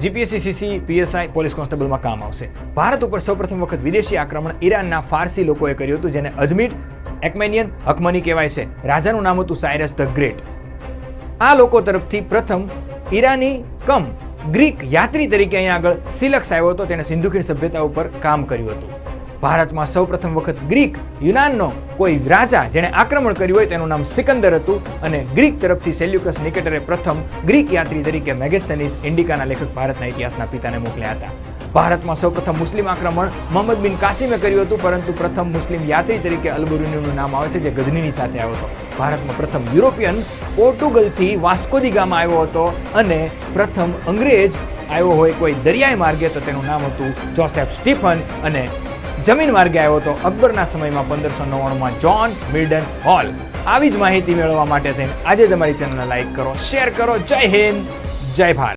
GPSC, PSI, police કોન્સ્ટેબલમાં કામ આવશે. ભારત ઉપર સૌપ્રથમ વખત વિદેશી આક્રમણ ઈરાનના ફારસી લોકોએ કર્યું હતું, જેને અજમીડ એકમેનિયન હકમની કહેવાય છે. રાજાનું નામ હતું સાયરસ ધ ગ્રેટ. આ લોકો તરફથી પ્રથમ ઈરાની ગ્રીક યાત્રી તરીકે અહીંયા આગળ સિલક્સ આવ્યો હતો. તેણે સિંધુ ખીણ સભ્યતા ઉપર કામ કર્યું હતું. ભારતમાં સૌપ્રથમ વખત ગ્રીક યુનાનનો કોઈ રાજા જેણે આક્રમણ કર્યું હોય તેનું નામ સિકંદર હતું, અને ગ્રીક તરફથી સેલ્યુકસ નિકેટરે પ્રથમ ગ્રીક યાત્રી તરીકે મેગેસ્થેનીસ ઇન્ડિકાના લેખક ભારતના ઇતિહાસના પિતાને મોકલ્યા હતા. ભારતમાં સૌપ્રથમ મુસ્લિમ આક્રમણ મોહમ્મદ બિન કાસિમે કર્યું હતું, પરંતુ પ્રથમ મુસ્લિમ યાત્રી તરીકે અલબરુનીનું નામ આવે છે, જે ગઝનીની સાથે આવ્યો હતો. ભારતમાં પ્રથમ યુરોપિયન પોર્ટુગલથી વાસ્કો દી ગામા આવ્યો હતો, અને પ્રથમ અંગ્રેજ આવ્યો હોય કોઈ દરિયાઈ માર્ગે તો તેનું નામ હતું જોસેફ સ્ટીફન, અને જમીન માર્ગે આવ્યો હતો અકબરના સમયમાં 1599માં જોન મિલ્ડન હોલ. આવી જ માહિતી મેળવવા માટે થઈને આજે જ અમારી ચેનલને લાઈક કરો, શેર કરો. જય હિન્દ, જય ભારત.